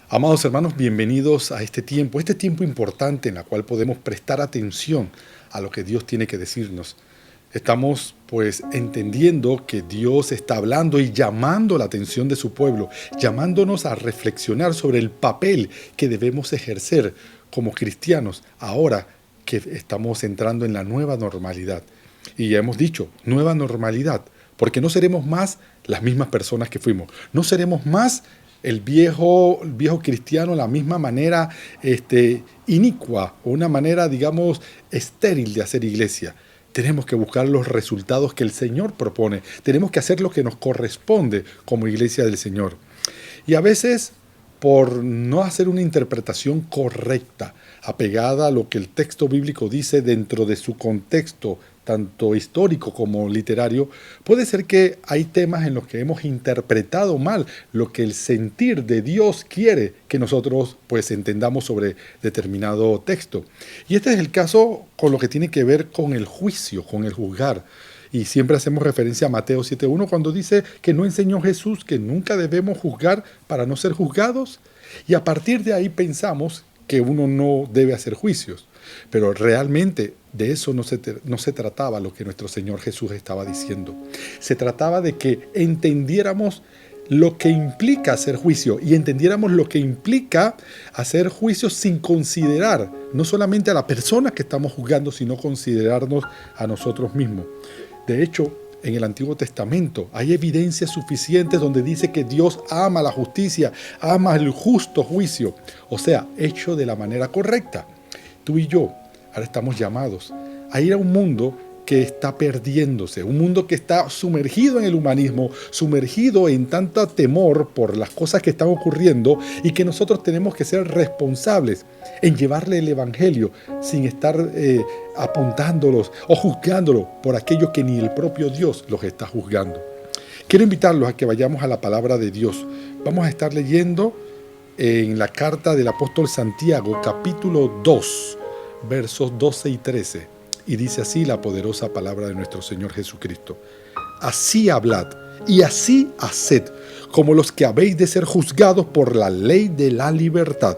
Amados hermanos, bienvenidos a este tiempo importante en el cual podemos prestar atención a lo que Dios tiene que decirnos. Estamos pues entendiendo que Dios está hablando y llamando la atención de su pueblo, llamándonos a reflexionar sobre el papel que debemos ejercer como cristianos ahora que estamos entrando en la nueva normalidad. Y ya hemos dicho, nueva normalidad, porque no seremos más las mismas personas que fuimos, no seremos más el viejo cristiano, la misma manera inicua, o una manera, digamos, estéril de hacer iglesia. Tenemos que buscar los resultados que el Señor propone. Tenemos que hacer lo que nos corresponde como iglesia del Señor. Y a veces, por no hacer una interpretación correcta, apegada a lo que el texto bíblico dice dentro de su contexto, tanto histórico como literario, puede ser que hay temas en los que hemos interpretado mal lo que el sentir de Dios quiere que nosotros pues entendamos sobre determinado texto. Y este es el caso con lo que tiene que ver con el juicio, con el juzgar. Y siempre hacemos referencia a Mateo 7:1 cuando dice que no enseñó Jesús que nunca debemos juzgar para no ser juzgados. Y a partir de ahí pensamos que uno no debe hacer juicios. Pero realmente de eso no se trataba lo que nuestro Señor Jesús estaba diciendo. Se trataba de que entendiéramos lo que implica hacer juicio y entendiéramos lo que implica hacer juicio sin considerar no solamente a la persona que estamos juzgando, sino considerarnos a nosotros mismos. De hecho, en el Antiguo Testamento hay evidencias suficientes donde dice que Dios ama la justicia, ama el justo juicio, o sea, hecho de la manera correcta. Tú y yo ahora estamos llamados a ir a un mundo que está perdiéndose, un mundo que está sumergido en el humanismo, sumergido en tanto temor por las cosas que están ocurriendo y que nosotros tenemos que ser responsables en llevarle el evangelio sin estar apuntándolos o juzgándolos por aquello que ni el propio Dios los está juzgando. Quiero invitarlos a que vayamos a la palabra de Dios. Vamos a estar leyendo en la carta del apóstol Santiago, capítulo 2, versos 12 y 13. Y dice así la poderosa palabra de nuestro Señor Jesucristo. Así hablad y así haced, como los que habéis de ser juzgados por la ley de la libertad,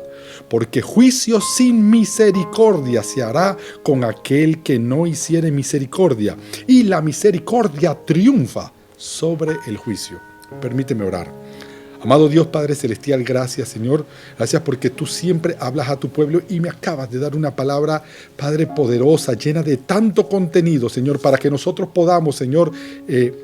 porque juicio sin misericordia se hará con aquel que no hiciere misericordia, y la misericordia triunfa sobre el juicio. Permíteme orar. Amado Dios Padre Celestial, gracias Señor, gracias porque tú siempre hablas a tu pueblo y me acabas de dar una palabra, Padre, poderosa, llena de tanto contenido, Señor, para que nosotros podamos, Señor,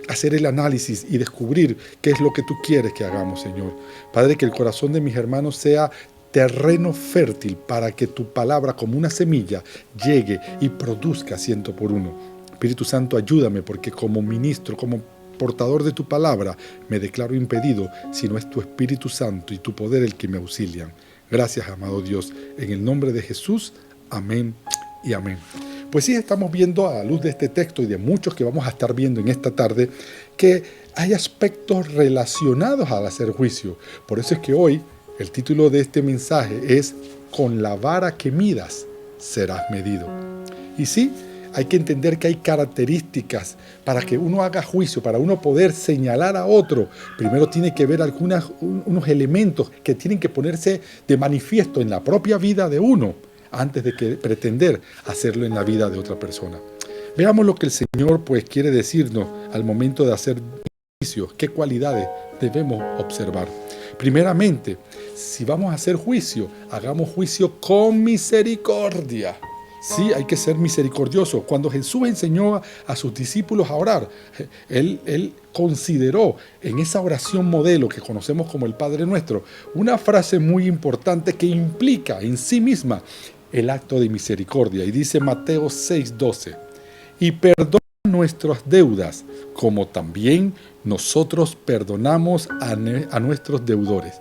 hacer el análisis y descubrir qué es lo que tú quieres que hagamos, Señor. Padre, que el corazón de mis hermanos sea terreno fértil para que tu palabra como una semilla llegue y produzca 100 por 1. Espíritu Santo, ayúdame porque como ministro, como portador de tu palabra, me declaro impedido si no es tu Espíritu Santo y tu poder el que me auxilian. Gracias, amado Dios, en el nombre de Jesús, amén y amén. Pues sí, estamos viendo a la luz de este texto y de muchos que vamos a estar viendo en esta tarde, que hay aspectos relacionados al hacer juicio. Por eso es que hoy el título de este mensaje es Con la vara que midas serás medido. Y sí, hay que entender que hay características para que uno haga juicio, para uno poder señalar a otro. Primero tiene que ver unos elementos que tienen que ponerse de manifiesto en la propia vida de uno antes de que pretender hacerlo en la vida de otra persona. Veamos lo que el Señor pues quiere decirnos al momento de hacer juicio, qué cualidades debemos observar. Primeramente, si vamos a hacer juicio, hagamos juicio con misericordia. Sí, hay que ser misericordioso. Cuando Jesús enseñó a sus discípulos a orar, Él consideró en esa oración modelo que conocemos como el Padre Nuestro, una frase muy importante que implica en sí misma el acto de misericordia. Y dice Mateo 6:12, y perdona nuestras deudas, como también nosotros perdonamos a nuestros deudores.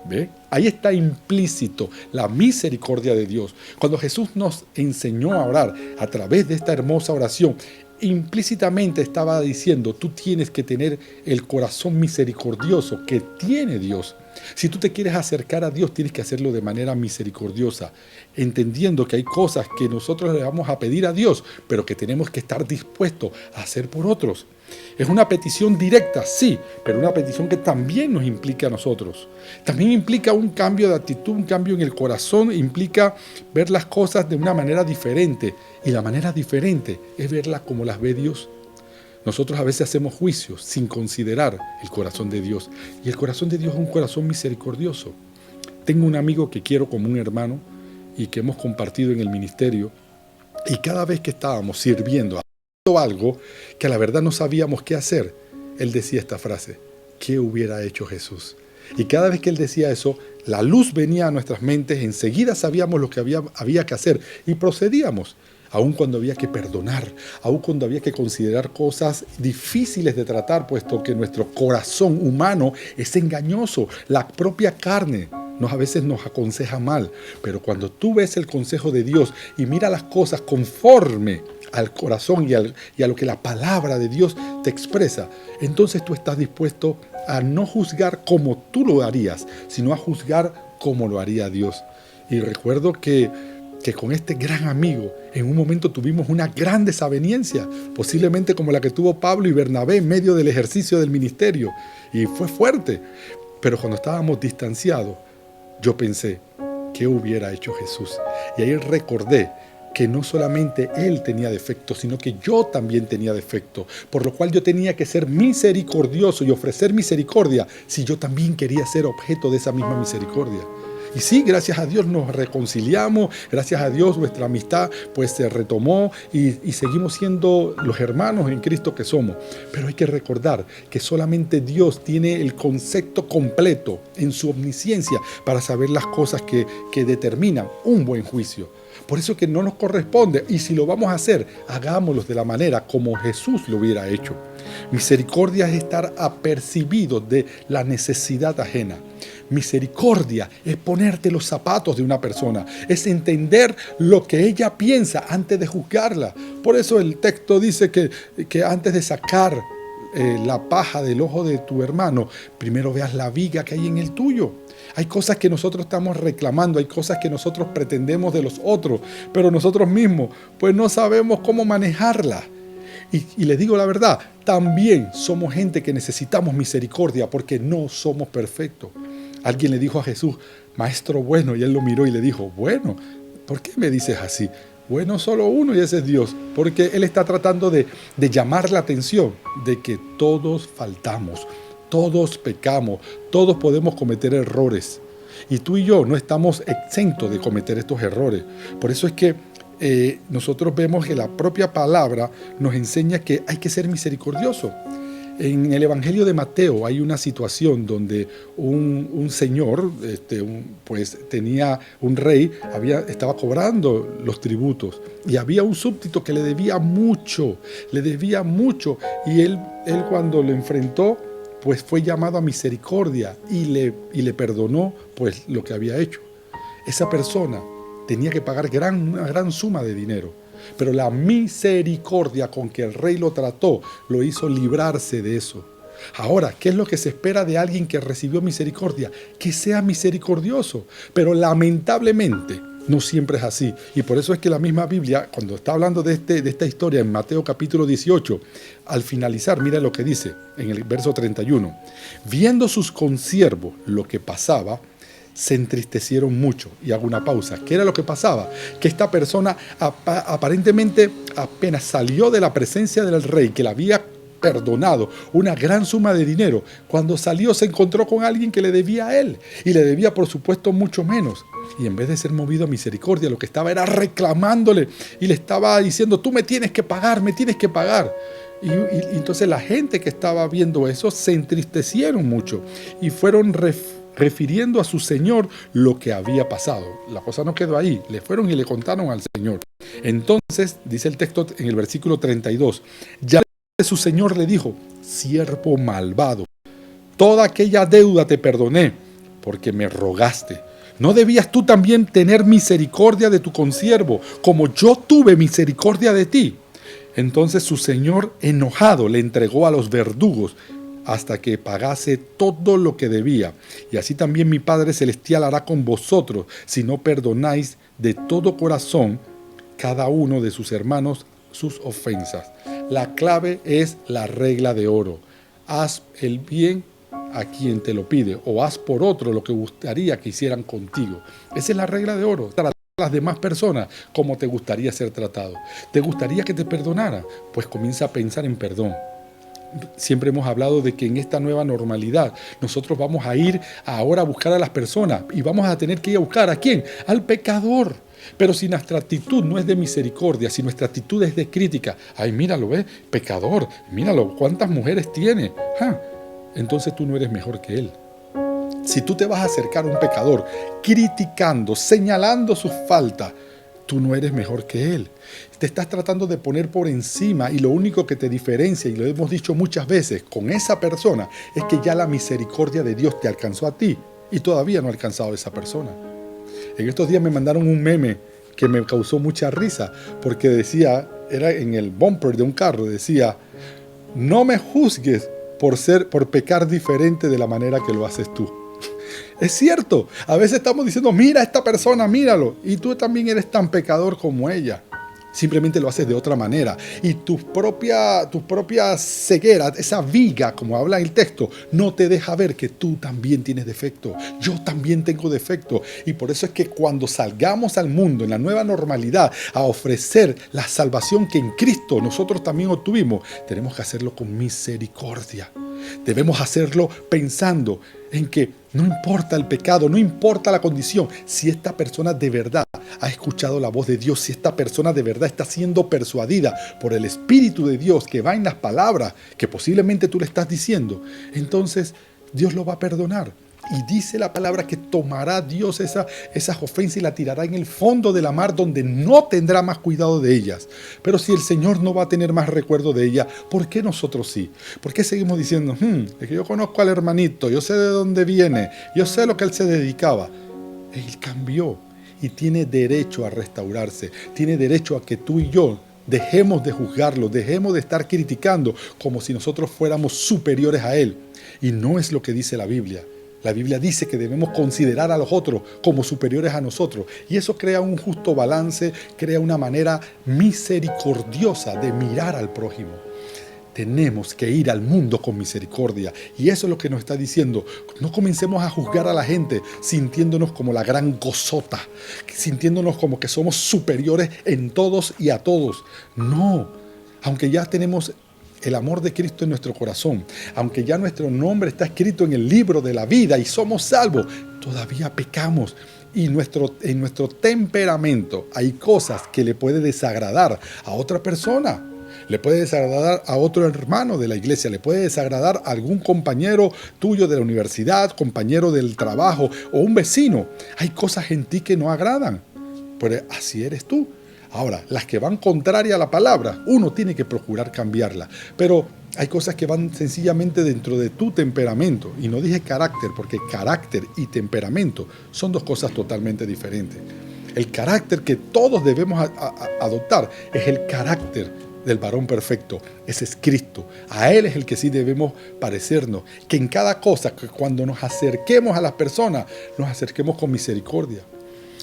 ¿Ve? Ahí está implícito la misericordia de Dios. Cuando Jesús nos enseñó a orar a través de esta hermosa oración, implícitamente estaba diciendo, tú tienes que tener el corazón misericordioso que tiene Dios. Si tú te quieres acercar a Dios, tienes que hacerlo de manera misericordiosa, entendiendo que hay cosas que nosotros le vamos a pedir a Dios, pero que tenemos que estar dispuestos a hacer por otros. Es una petición directa, sí, pero una petición que también nos implica a nosotros. También implica un cambio de actitud, un cambio en el corazón, implica ver las cosas de una manera diferente. Y la manera diferente es verlas como las ve Dios. Nosotros a veces hacemos juicios sin considerar el corazón de Dios. Y el corazón de Dios es un corazón misericordioso. Tengo un amigo que quiero como un hermano y que hemos compartido en el ministerio. Y cada vez que estábamos sirviendo algo que a la verdad no sabíamos qué hacer, él decía esta frase: ¿qué hubiera hecho Jesús? Y cada vez que él decía eso, la luz venía a nuestras mentes, enseguida sabíamos lo que había que hacer y procedíamos, aun cuando había que perdonar, aun cuando había que considerar cosas difíciles de tratar, puesto que nuestro corazón humano es engañoso. La propia carne a veces nos aconseja mal, pero cuando tú ves el consejo de Dios y mira las cosas conforme al corazón y a lo que la palabra de Dios te expresa, entonces tú estás dispuesto a no juzgar como tú lo harías, sino a juzgar como lo haría Dios. Y recuerdo que con este gran amigo en un momento tuvimos una gran desaveniencia, posiblemente como la que tuvo Pablo y Bernabé en medio del ejercicio del ministerio, y fue fuerte. Pero cuando estábamos distanciados, yo pensé, ¿qué hubiera hecho Jesús? Y ahí recordé que no solamente él tenía defectos, sino que yo también tenía defectos, por lo cual yo tenía que ser misericordioso y ofrecer misericordia si yo también quería ser objeto de esa misma misericordia. Y sí, gracias a Dios nos reconciliamos, gracias a Dios nuestra amistad pues se retomó y seguimos siendo los hermanos en Cristo que somos. Pero hay que recordar que solamente Dios tiene el concepto completo en su omnisciencia para saber las cosas que determinan un buen juicio. Por eso que no nos corresponde, y si lo vamos a hacer, hagámoslo de la manera como Jesús lo hubiera hecho. Misericordia es estar apercibido de la necesidad ajena. Misericordia es ponerte los zapatos de una persona, es entender lo que ella piensa antes de juzgarla. Por eso el texto dice que antes de sacar la paja del ojo de tu hermano, primero veas la viga que hay en el tuyo. Hay cosas que nosotros estamos reclamando, hay cosas que nosotros pretendemos de los otros, pero nosotros mismos pues no sabemos cómo manejarlas. Y les digo la verdad, también somos gente que necesitamos misericordia porque no somos perfectos. Alguien le dijo a Jesús, maestro bueno, y él lo miró y le dijo, bueno, ¿por qué me dices así? Bueno, solo uno y ese es Dios, porque él está tratando de llamar la atención de que todos faltamos, todos pecamos, todos podemos cometer errores. Y tú y yo no estamos exentos de cometer estos errores. Por eso es que nosotros vemos que la propia palabra nos enseña que hay que ser misericordioso. En el Evangelio de Mateo hay una situación donde un señor, pues tenía un rey, estaba cobrando los tributos y había un súbdito que le debía mucho, y él cuando lo enfrentó, pues fue llamado a misericordia y le perdonó pues lo que había hecho. Esa persona tenía que pagar una gran suma de dinero, pero la misericordia con que el rey lo trató lo hizo librarse de eso. Ahora, ¿qué es lo que se espera de alguien que recibió misericordia? Que sea misericordioso, pero lamentablemente no siempre es así. Y por eso es que la misma Biblia, cuando está hablando de esta historia en Mateo capítulo 18, al finalizar, mira lo que dice en el verso 31. Viendo sus consiervos lo que pasaba, se entristecieron mucho. Y hago una pausa. ¿Qué era lo que pasaba? Que esta persona aparentemente apenas salió de la presencia del rey, que le había perdonado una gran suma de dinero, cuando salió se encontró con alguien que le debía a él, y le debía por supuesto mucho menos. Y en vez de ser movido a misericordia, lo que estaba era reclamándole y le estaba diciendo, tú me tienes que pagar, me tienes que pagar. Y entonces la gente que estaba viendo eso se entristecieron mucho y fueron refiriendo a su señor lo que había pasado. La cosa no quedó ahí, le fueron y le contaron al señor. Entonces, dice el texto en el versículo 32, ya su señor le dijo, siervo malvado, toda aquella deuda te perdoné porque me rogaste. ¿No debías tú también tener misericordia de tu consiervo, como yo tuve misericordia de ti? Entonces su señor, enojado, le entregó a los verdugos hasta que pagase todo lo que debía. Y así también mi Padre Celestial hará con vosotros, si no perdonáis de todo corazón cada uno de sus hermanos sus ofensas. La clave es la regla de oro. Haz el bien a quien te lo pide, o haz por otro lo que gustaría que hicieran contigo. Esa es la regla de oro. Tratar a las demás personas como te gustaría ser tratado. ¿Te gustaría que te perdonara? Pues comienza a pensar en perdón. Siempre hemos hablado de que en esta nueva normalidad nosotros vamos a ir ahora a buscar a las personas y vamos a tener que ir a buscar ¿a quién? Al pecador. Pero si nuestra actitud no es de misericordia, si nuestra actitud es de crítica, ay, míralo, pecador, míralo, cuántas mujeres tiene, entonces tú no eres mejor que él. Si tú te vas a acercar a un pecador criticando, señalando sus faltas, tú no eres mejor que él. Te estás tratando de poner por encima y lo único que te diferencia, y lo hemos dicho muchas veces, con esa persona es que ya la misericordia de Dios te alcanzó a ti y todavía no ha alcanzado a esa persona. En estos días me mandaron un meme que me causó mucha risa porque decía, era en el bumper de un carro, decía, no me juzgues por pecar diferente de la manera que lo haces tú. Es cierto, a veces estamos diciendo, mira a esta persona, míralo, y tú también eres tan pecador como ella. Simplemente lo haces de otra manera. Y tu propia ceguera, esa viga, como habla el texto, no te deja ver que tú también tienes defecto. Yo también tengo defecto. Y por eso es que cuando salgamos al mundo, en la nueva normalidad, a ofrecer la salvación que en Cristo nosotros también obtuvimos, tenemos que hacerlo con misericordia. Debemos hacerlo pensando en que no importa el pecado, no importa la condición, si esta persona de verdad ha escuchado la voz de Dios, si esta persona de verdad está siendo persuadida por el Espíritu de Dios que va en las palabras que posiblemente tú le estás diciendo, entonces Dios lo va a perdonar. Y dice la palabra que tomará Dios esas ofensas y la tirará en el fondo de la mar donde no tendrá más cuidado de ellas. Pero si el Señor no va a tener más recuerdo de ella, ¿por qué nosotros sí? ¿Por qué seguimos diciendo, es que yo conozco al hermanito, yo sé de dónde viene, yo sé lo que él se dedicaba? Él cambió y tiene derecho a restaurarse, tiene derecho a que tú y yo dejemos de juzgarlo, dejemos de estar criticando como si nosotros fuéramos superiores a él. Y no es lo que dice la Biblia. La Biblia dice que debemos considerar a los otros como superiores a nosotros. Y eso crea un justo balance, crea una manera misericordiosa de mirar al prójimo. Tenemos que ir al mundo con misericordia. Y eso es lo que nos está diciendo. No comencemos a juzgar a la gente sintiéndonos como la gran gozota, sintiéndonos como que somos superiores en todos y a todos. No, aunque ya tenemos el amor de Cristo en nuestro corazón, aunque ya nuestro nombre está escrito en el libro de la vida y somos salvos, todavía pecamos. Y en nuestro temperamento hay cosas que le puede desagradar a otra persona. Le puede desagradar a otro hermano de la iglesia, le puede desagradar a algún compañero tuyo de la universidad, compañero del trabajo o un vecino. Hay cosas en ti que no agradan, pero así eres tú. Ahora, las que van contraria a la palabra, uno tiene que procurar cambiarla. Pero hay cosas que van sencillamente dentro de tu temperamento. Y no dije carácter, porque carácter y temperamento son dos cosas totalmente diferentes. El carácter que todos debemos adoptar es el carácter del varón perfecto. Ese es Cristo. A Él es el que sí debemos parecernos. Que en cada cosa, que cuando nos acerquemos a las personas, nos acerquemos con misericordia.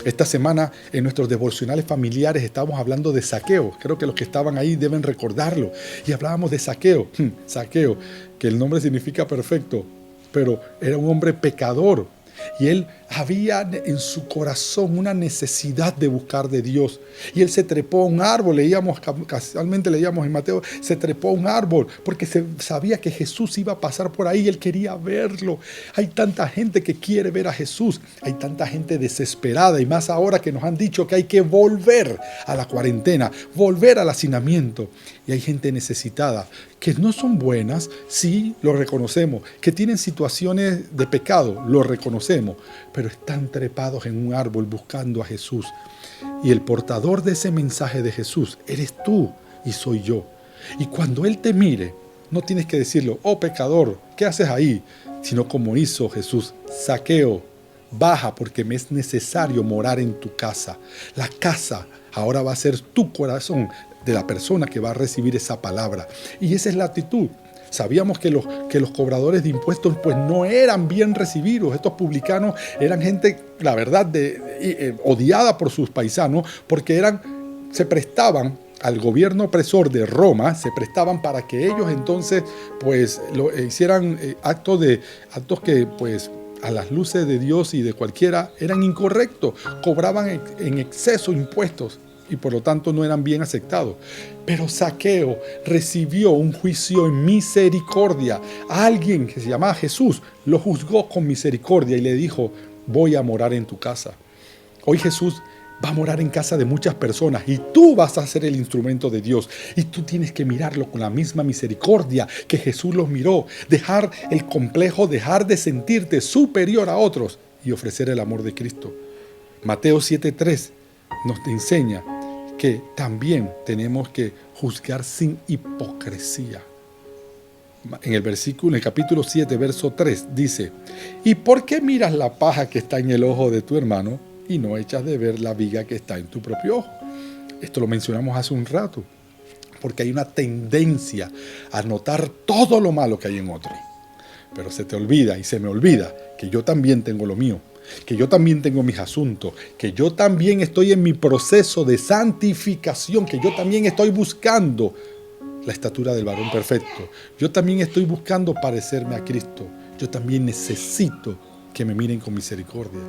Esta semana en nuestros devocionales familiares estábamos hablando de Zaqueo. Creo que los que estaban ahí deben recordarlo. Y hablábamos de Zaqueo. Zaqueo, que el nombre significa perfecto, pero era un hombre pecador. Y él había en su corazón una necesidad de buscar de Dios. Y él se trepó a un árbol, casualmente leíamos en Mateo, se trepó a un árbol porque sabía que Jesús iba a pasar por ahí y él quería verlo. Hay tanta gente que quiere ver a Jesús, hay tanta gente desesperada y más ahora que nos han dicho que hay que volver a la cuarentena, volver al hacinamiento. Y hay gente necesitada que no son buenas, sí, lo reconocemos, que tienen situaciones de pecado, lo reconocemos, pero están trepados en un árbol buscando a Jesús. Y el portador de ese mensaje de Jesús eres tú y soy yo. Y cuando Él te mire, no tienes que decirlo, oh pecador, ¿qué haces ahí? Sino como hizo Jesús, Zaqueo, baja porque me es necesario morar en tu casa. La casa ahora va a ser tu corazón de la persona que va a recibir esa palabra. Y esa es la actitud. Sabíamos que los cobradores de impuestos pues no eran bien recibidos. Estos publicanos eran gente, la verdad, odiada por sus paisanos porque se prestaban al gobierno opresor de Roma, se prestaban para que ellos entonces pues hicieran actos que pues a las luces de Dios y de cualquiera eran incorrectos, cobraban en exceso impuestos y por lo tanto no eran bien aceptados. Pero Zaqueo recibió un juicio en misericordia. Alguien que se llamaba Jesús lo juzgó con misericordia y le dijo: voy a morar en tu casa. Hoy Jesús va a morar en casa de muchas personas y tú vas a ser el instrumento de Dios. Y tú tienes que mirarlo con la misma misericordia que Jesús los miró. Dejar el complejo, dejar de sentirte superior a otros y ofrecer el amor de Cristo. Mateo 7:3 nos enseña que también tenemos que juzgar sin hipocresía. En el capítulo 7, verso 3 dice: ¿y por qué miras la paja que está en el ojo de tu hermano y no echas de ver la viga que está en tu propio ojo? Esto lo mencionamos hace un rato, porque hay una tendencia a notar todo lo malo que hay en otro. Pero se te olvida y se me olvida que yo también tengo lo mío, que yo también tengo mis asuntos, que yo también estoy en mi proceso de santificación, que yo también estoy buscando la estatura del varón perfecto. Yo también estoy buscando parecerme a Cristo. Yo también necesito que me miren con misericordia.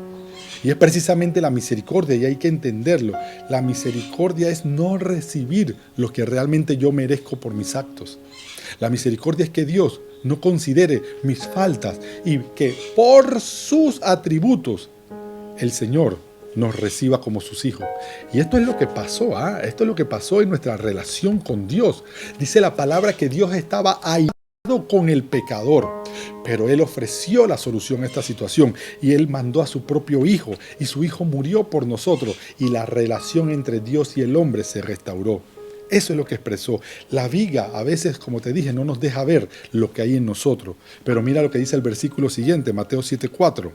Y es precisamente la misericordia, y hay que entenderlo. La misericordia es no recibir lo que realmente yo merezco por mis actos. La misericordia es que Dios no considere mis faltas y que por sus atributos el Señor nos reciba como sus hijos. Y esto es lo que pasó, esto es lo que pasó en nuestra relación con Dios. Dice la palabra que Dios estaba airado con el pecador, pero Él ofreció la solución a esta situación y Él mandó a su propio Hijo y su Hijo murió por nosotros y la relación entre Dios y el hombre se restauró. Eso es lo que expresó. La viga a veces, como te dije, no nos deja ver lo que hay en nosotros. Pero mira lo que dice el versículo siguiente, Mateo 7:4.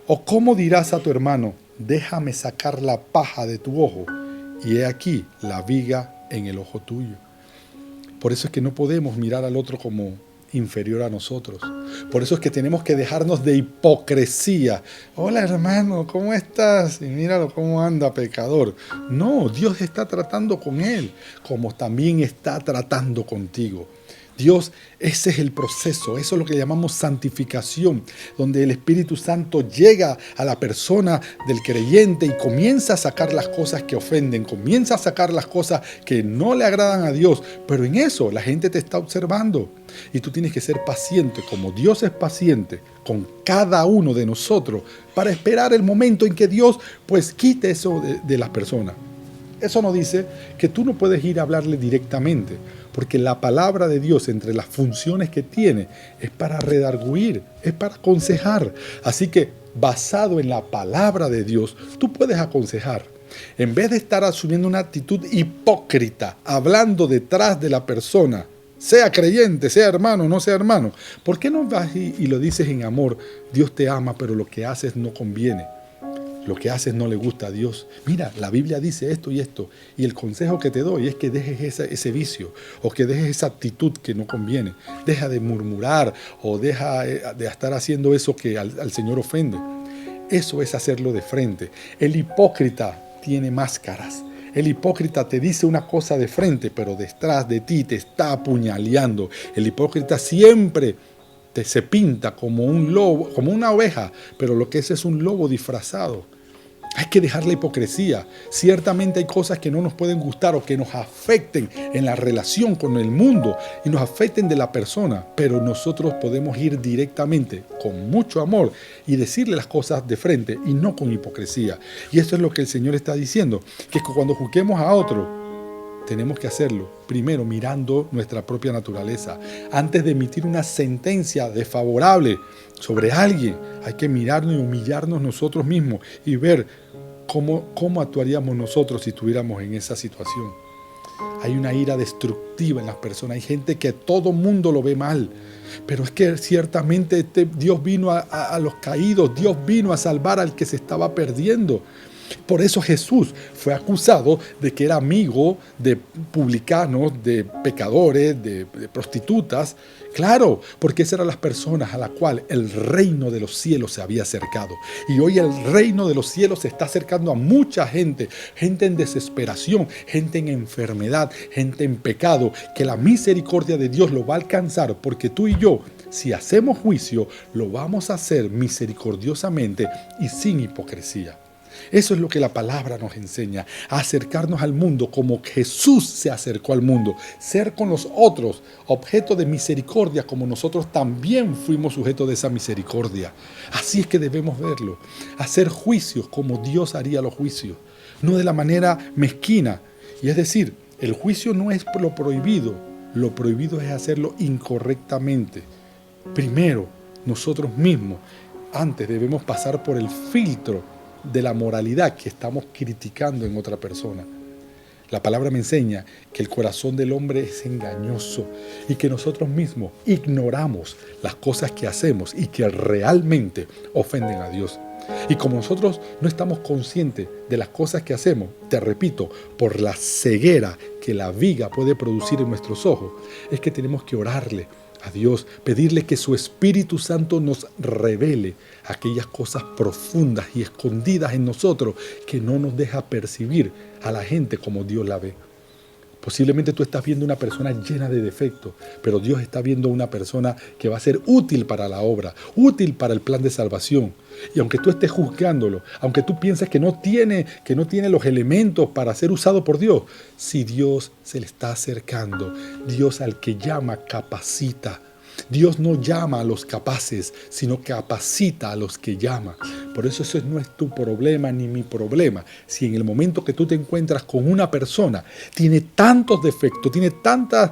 ¿O cómo dirás a tu hermano: déjame sacar la paja de tu ojo, y he aquí la viga en el ojo tuyo? Por eso es que no podemos mirar al otro como inferior a nosotros. Por eso es que tenemos que dejarnos de hipocresía. Hola hermano, ¿cómo estás? Y míralo cómo anda, pecador. No, Dios está tratando con él, como también está tratando contigo. Dios, ese es el proceso, eso es lo que llamamos santificación, donde el Espíritu Santo llega a la persona del creyente y comienza a sacar las cosas que ofenden, comienza a sacar las cosas que no le agradan a Dios, pero en eso la gente te está observando y tú tienes que ser paciente, como Dios es paciente con cada uno de nosotros, para esperar el momento en que Dios pues quite eso de las personas. Eso no dice que tú no puedes ir a hablarle directamente, porque la palabra de Dios, entre las funciones que tiene, es para redarguir, es para aconsejar. Así que, basado en la palabra de Dios, tú puedes aconsejar. En vez de estar asumiendo una actitud hipócrita, hablando detrás de la persona, sea creyente, sea hermano, no sea hermano, ¿por qué no vas y lo dices en amor? Dios te ama, pero lo que haces no conviene. Lo que haces no le gusta a Dios. Mira, la Biblia dice esto y esto. Y el consejo que te doy es que dejes ese vicio o que dejes esa actitud que no conviene. Deja de murmurar o deja de estar haciendo eso que al Señor ofende. Eso es hacerlo de frente. El hipócrita tiene máscaras. El hipócrita te dice una cosa de frente, pero detrás de ti te está apuñaleando. El hipócrita siempre se pinta como un lobo, como una oveja, pero lo que es un lobo disfrazado. Hay que dejar la hipocresía. Ciertamente hay cosas que no nos pueden gustar o que nos afecten en la relación con el mundo y nos afecten de la persona, pero nosotros podemos ir directamente con mucho amor y decirle las cosas de frente y no con hipocresía. Y esto es lo que el Señor está diciendo, que cuando juzguemos a otro, tenemos que hacerlo primero mirando nuestra propia naturaleza. Antes de emitir una sentencia desfavorable sobre alguien, hay que mirarnos y humillarnos nosotros mismos y ver cómo actuaríamos nosotros si estuviéramos en esa situación. Hay una ira destructiva en las personas. Hay gente que todo mundo lo ve mal. Pero es que ciertamente Dios vino a los caídos. Dios vino a salvar al que se estaba perdiendo. Por eso Jesús fue acusado de que era amigo de publicanos, de pecadores, de prostitutas. Claro, porque esas eran las personas a las cuales el reino de los cielos se había acercado. Y hoy el reino de los cielos se está acercando a mucha gente, gente en desesperación, gente en enfermedad, gente en pecado, que la misericordia de Dios lo va a alcanzar, porque tú y yo, si hacemos juicio, lo vamos a hacer misericordiosamente y sin hipocresía. Eso es lo que la palabra nos enseña, a acercarnos al mundo como Jesús se acercó al mundo, ser con los otros objeto de misericordia como nosotros también fuimos sujetos de esa misericordia. Así es que debemos verlo, hacer juicios como Dios haría los juicios, no de la manera mezquina. Y es decir, el juicio no es lo prohibido es hacerlo incorrectamente. Primero, nosotros mismos, antes debemos pasar por el filtro de la moralidad que estamos criticando en otra persona. La palabra me enseña que el corazón del hombre es engañoso y que nosotros mismos ignoramos las cosas que hacemos y que realmente ofenden a Dios. Y como nosotros no estamos conscientes de las cosas que hacemos, te repito, por la ceguera que la viga puede producir en nuestros ojos, es que tenemos que orarle a Dios, pedirle que su Espíritu Santo nos revele aquellas cosas profundas y escondidas en nosotros que no nos deja percibir a la gente como Dios la ve. Posiblemente tú estás viendo una persona llena de defectos, pero Dios está viendo una persona que va a ser útil para la obra, útil para el plan de salvación. Y aunque tú estés juzgándolo, aunque tú pienses que no tiene los elementos para ser usado por Dios, si Dios se le está acercando, Dios al que llama capacita. Dios no llama a los capaces, sino capacita a los que llama. Por eso no es tu problema ni mi problema. Si en el momento que tú te encuentras con una persona, tiene tantos defectos, tiene tantas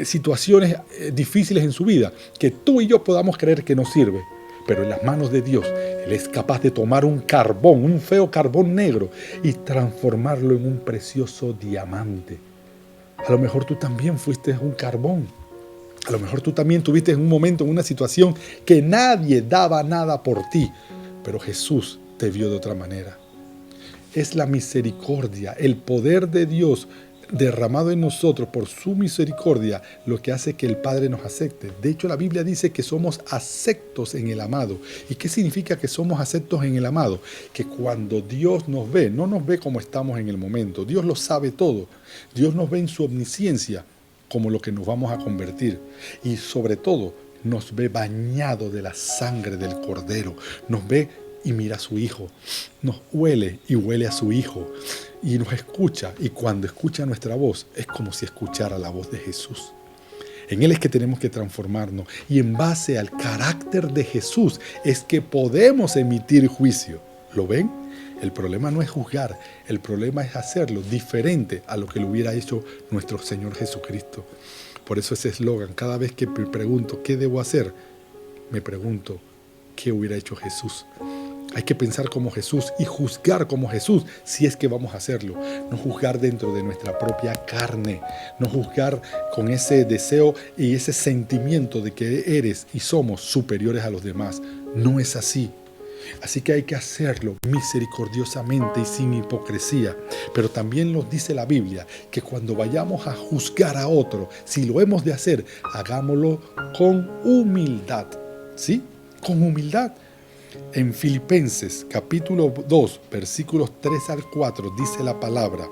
situaciones difíciles en su vida, que tú y yo podamos creer que no sirve. Pero en las manos de Dios, Él es capaz de tomar un carbón, un feo carbón negro, y transformarlo en un precioso diamante. A lo mejor tú también fuiste un carbón. A lo mejor tú también tuviste en un momento, en una situación que nadie daba nada por ti, pero Jesús te vio de otra manera. Es la misericordia, el poder de Dios derramado en nosotros por su misericordia lo que hace que el Padre nos acepte. De hecho, la Biblia dice que somos aceptos en el amado. ¿Y qué significa que somos aceptos en el amado? Que cuando Dios nos ve, no nos ve como estamos en el momento. Dios lo sabe todo. Dios nos ve en su omnisciencia como lo que nos vamos a convertir. Y sobre todo, nos ve bañado de la sangre del Cordero. Nos ve y mira a su Hijo. Nos huele y huele a su Hijo. Y nos escucha. Y cuando escucha nuestra voz, es como si escuchara la voz de Jesús. En Él es que tenemos que transformarnos. Y en base al carácter de Jesús es que podemos emitir juicio. ¿Lo ven? El problema no es juzgar, el problema es hacerlo diferente a lo que lo hubiera hecho nuestro Señor Jesucristo. Por eso ese eslogan, cada vez que me pregunto qué debo hacer, me pregunto qué hubiera hecho Jesús. Hay que pensar como Jesús y juzgar como Jesús si es que vamos a hacerlo. No juzgar dentro de nuestra propia carne, no juzgar con ese deseo y ese sentimiento de que eres y somos superiores a los demás. No es así. Así que hay que hacerlo misericordiosamente y sin hipocresía. Pero también nos dice la Biblia que cuando vayamos a juzgar a otro, si lo hemos de hacer, hagámoslo con humildad. ¿Sí? Con humildad. En Filipenses capítulo 2, versículos 3 al 4 dice la palabra: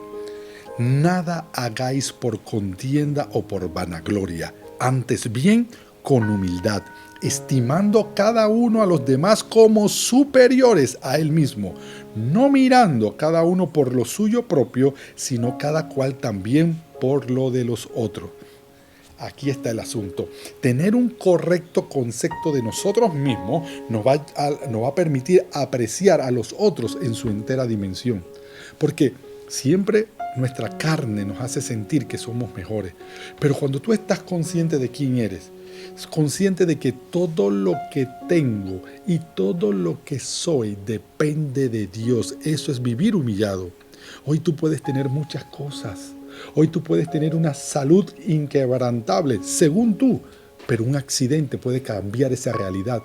nada hagáis por contienda o por vanagloria, antes bien con humildad, estimando cada uno a los demás como superiores a él mismo, no mirando cada uno por lo suyo propio, sino cada cual también por lo de los otros. Aquí está el asunto. Tener un correcto concepto de nosotros mismos nos va a permitir apreciar a los otros en su entera dimensión. Porque siempre nuestra carne nos hace sentir que somos mejores. Pero cuando tú estás consciente de quién eres, consciente de que todo lo que tengo y todo lo que soy depende de Dios, eso es vivir humillado. Hoy tú puedes tener muchas cosas. Hoy tú puedes tener una salud inquebrantable, según tú, pero un accidente puede cambiar esa realidad.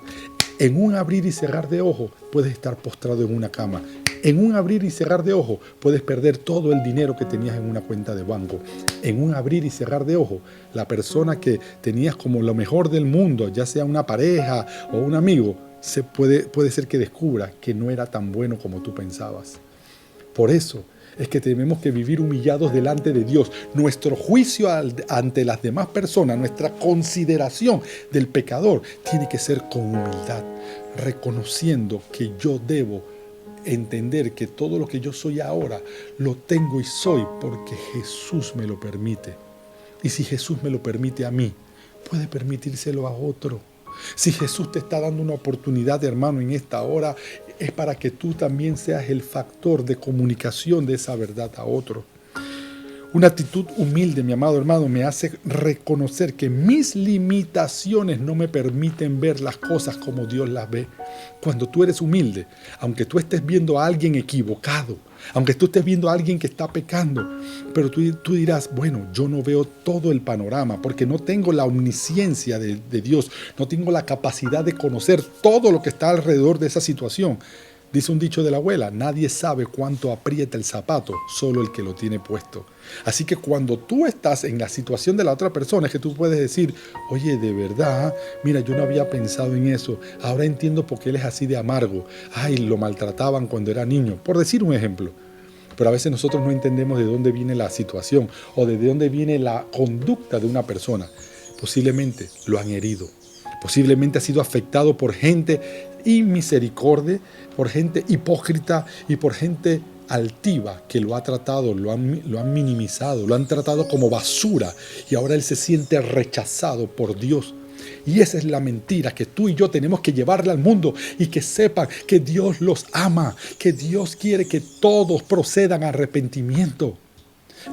En un abrir y cerrar de ojos puedes estar postrado en una cama En un abrir y cerrar de ojos puedes perder todo el dinero que tenías en una cuenta de banco. En un abrir y cerrar de ojos, la persona que tenías como lo mejor del mundo, ya sea una pareja o un amigo, puede ser que descubra que no era tan bueno como tú pensabas. Por eso es que tenemos que vivir humillados delante de Dios. Nuestro juicio ante las demás personas, nuestra consideración del pecador, tiene que ser con humildad, reconociendo que yo debo entender que todo lo que yo soy ahora lo tengo y soy porque Jesús me lo permite. Y si Jesús me lo permite a mí, puede permitírselo a otro. Si Jesús te está dando una oportunidad, hermano, en esta hora, es para que tú también seas el factor de comunicación de esa verdad a otro. Una actitud humilde, mi amado hermano, me hace reconocer que mis limitaciones no me permiten ver las cosas como Dios las ve. Cuando tú eres humilde, aunque tú estés viendo a alguien equivocado, aunque tú estés viendo a alguien que está pecando, pero tú dirás, bueno, yo no veo todo el panorama porque no tengo la omnisciencia de Dios, no tengo la capacidad de conocer todo lo que está alrededor de esa situación. Dice un dicho de la abuela, nadie sabe cuánto aprieta el zapato, solo el que lo tiene puesto. Así que cuando tú estás en la situación de la otra persona, es que tú puedes decir, oye, de verdad, mira, yo no había pensado en eso, ahora entiendo por qué él es así de amargo. Ay, lo maltrataban cuando era niño, por decir un ejemplo. Pero a veces nosotros no entendemos de dónde viene la situación o de dónde viene la conducta de una persona. Posiblemente lo han herido. Posiblemente ha sido afectado por gente inmisericordia, por gente hipócrita y por gente altiva que lo ha tratado, lo han minimizado, lo han tratado como basura y ahora él se siente rechazado por Dios. Y esa es la mentira que tú y yo tenemos que llevarle al mundo y que sepan que Dios los ama, que Dios quiere que todos procedan a arrepentimiento.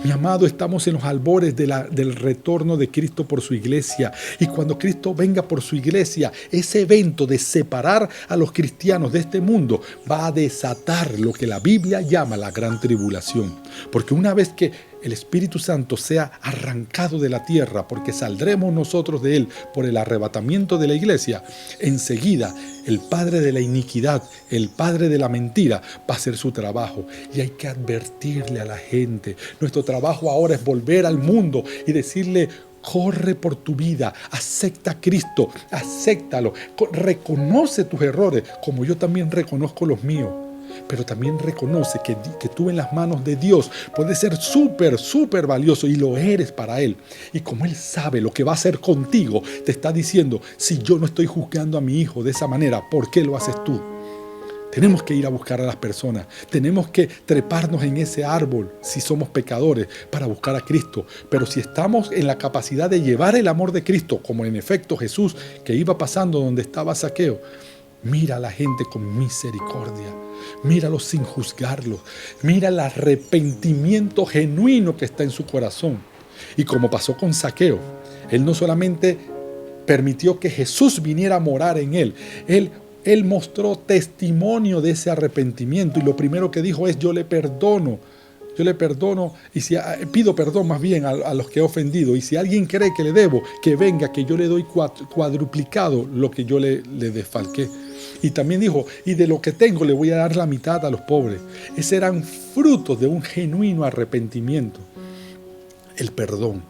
Mi amado, estamos en los albores del retorno de Cristo por su iglesia. Y cuando Cristo venga por su iglesia, ese evento de separar a los cristianos de este mundo va a desatar lo que la Biblia llama la gran tribulación. Porque una vez que el Espíritu Santo sea arrancado de la tierra, porque saldremos nosotros de él por el arrebatamiento de la iglesia, enseguida el padre de la iniquidad, el padre de la mentira, va a hacer su trabajo. Y hay que advertirle a la gente. Nuestro trabajo ahora es volver al mundo y decirle, corre por tu vida, acepta a Cristo, acéptalo, reconoce tus errores, como yo también reconozco los míos. Pero también reconoce que tú en las manos de Dios puedes ser súper valioso y lo eres para Él. Y como Él sabe lo que va a hacer contigo, te está diciendo, si yo no estoy juzgando a mi hijo de esa manera, ¿por qué lo haces tú? Tenemos que ir a buscar a las personas. Tenemos que treparnos en ese árbol si somos pecadores para buscar a Cristo. Pero si estamos en la capacidad de llevar el amor de Cristo, como en efecto Jesús que iba pasando donde estaba Zaqueo, mira a la gente con misericordia. Míralos sin juzgarlos. Mira el arrepentimiento genuino que está en su corazón. Y como pasó con Zaqueo, él no solamente permitió que Jesús viniera a morar en él, él mostró testimonio de ese arrepentimiento. Y lo primero que dijo es, yo le perdono y pido perdón más bien a los que he ofendido. Y si alguien cree que le debo, que venga, que yo le doy cuadruplicado lo que yo le desfalqué. Y también dijo, y de lo que tengo le voy a dar la mitad a los pobres. Esos eran frutos de un genuino arrepentimiento. El perdón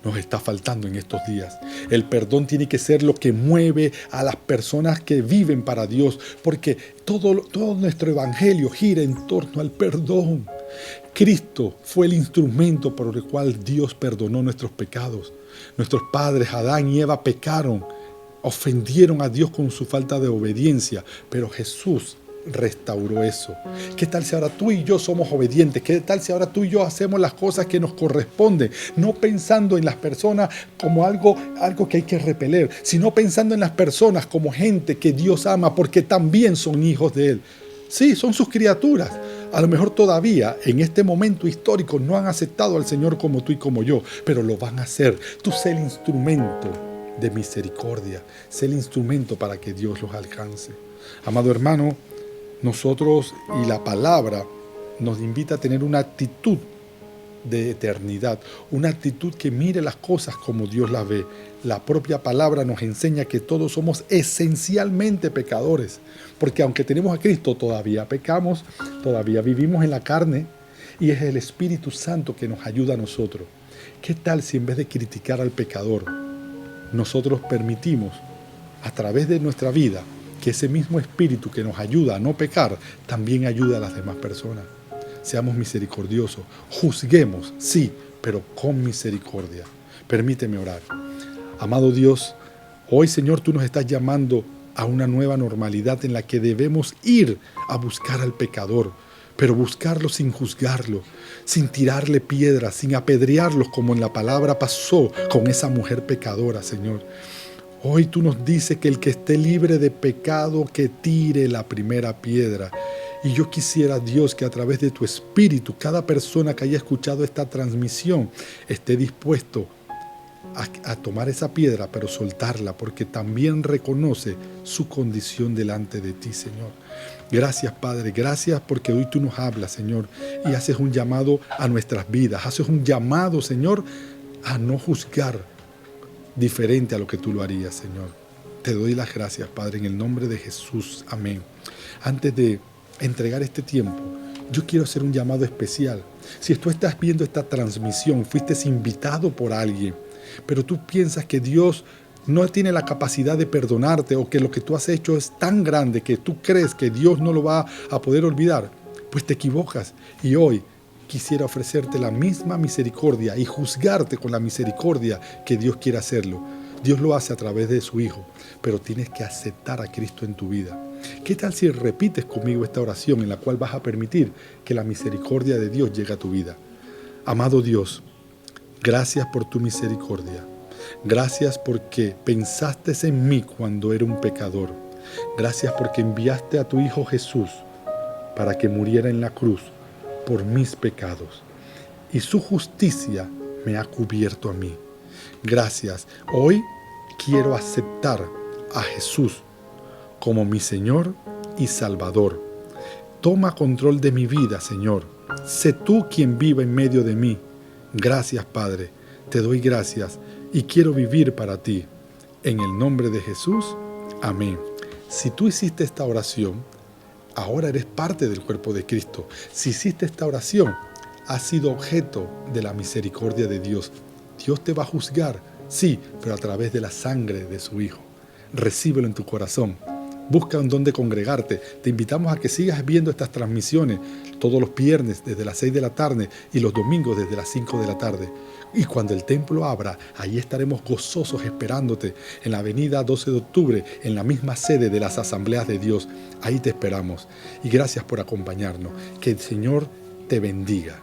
nos está faltando en estos días. El perdón tiene que ser lo que mueve a las personas que viven para Dios, porque todo nuestro evangelio gira en torno al perdón. Cristo fue el instrumento por el cual Dios perdonó nuestros pecados. Nuestros padres, Adán y Eva, pecaron, ofendieron a Dios con su falta de obediencia, pero Jesús restauró eso. ¿Qué tal si ahora tú y yo somos obedientes? ¿Qué tal si ahora tú y yo hacemos las cosas que nos corresponden? No pensando en las personas como algo que hay que repeler, sino pensando en las personas como gente que Dios ama porque también son hijos de Él. Sí, son sus criaturas. A lo mejor todavía en este momento histórico no han aceptado al Señor como tú y como yo, pero lo van a hacer. Tú sé el instrumento de misericordia, sé el instrumento para que Dios los alcance. Amado hermano, nosotros y la palabra nos invita a tener una actitud de eternidad, una actitud que mire las cosas como Dios las ve. La propia palabra nos enseña que todos somos esencialmente pecadores, porque aunque tenemos a Cristo, todavía pecamos, todavía vivimos en la carne, y es el Espíritu Santo que nos ayuda a nosotros. ¿Qué tal si en vez de criticar al pecador, nosotros permitimos a través de nuestra vida que ese mismo Espíritu que nos ayuda a no pecar, también ayuda a las demás personas? Seamos misericordiosos, juzguemos, sí, pero con misericordia. Permíteme orar. Amado Dios, hoy, Señor, tú nos estás llamando a una nueva normalidad en la que debemos ir a buscar al pecador, pero buscarlo sin juzgarlo, sin tirarle piedras, sin apedrearlos como en la palabra pasó con esa mujer pecadora, Señor. Hoy tú nos dices que el que esté libre de pecado, que tire la primera piedra. Y yo quisiera, Dios, que a través de tu Espíritu, cada persona que haya escuchado esta transmisión esté dispuesto a tomar esa piedra, pero soltarla, porque también reconoce su condición delante de ti, Señor. Gracias, Padre, gracias porque hoy tú nos hablas, Señor, y haces un llamado a nuestras vidas, haces un llamado, Señor, a no juzgar diferente a lo que tú lo harías, Señor. Te doy las gracias, Padre, en el nombre de Jesús. Amén. Antes de entregar este tiempo, yo quiero hacer un llamado especial. Si tú estás viendo esta transmisión, fuiste invitado por alguien, pero tú piensas que Dios no tiene la capacidad de perdonarte, o que lo que tú has hecho es tan grande que tú crees que Dios no lo va a poder olvidar, pues te equivocas. Y hoy quisiera ofrecerte la misma misericordia y juzgarte con la misericordia que Dios quiere hacerlo. Dios lo hace a través de su Hijo, pero tienes que aceptar a Cristo en tu vida. ¿Qué tal si repites conmigo esta oración en la cual vas a permitir que la misericordia de Dios llegue a tu vida? Amado Dios, gracias por tu misericordia. Gracias porque pensaste en mí cuando era un pecador. Gracias porque enviaste a tu Hijo Jesús para que muriera en la cruz por mis pecados. Y su justicia me ha cubierto a mí. Gracias. Hoy quiero aceptar a Jesús como mi Señor y Salvador. Toma control de mi vida, Señor. Sé tú quien viva en medio de mí. Gracias, Padre. Te doy gracias y quiero vivir para ti. En el nombre de Jesús. Amén. Si tú hiciste esta oración, ahora eres parte del cuerpo de Cristo. Si hiciste esta oración, has sido objeto de la misericordia de Dios. Dios te va a juzgar, sí, pero a través de la sangre de su Hijo. Recíbelo en tu corazón. Busca en dónde congregarte. Te invitamos a que sigas viendo estas transmisiones todos los viernes desde las 6 de la tarde y los domingos desde las 5 de la tarde. Y cuando el templo abra, ahí estaremos gozosos esperándote en la avenida 12 de octubre, en la misma sede de las Asambleas de Dios. Ahí te esperamos. Y gracias por acompañarnos. Que el Señor te bendiga.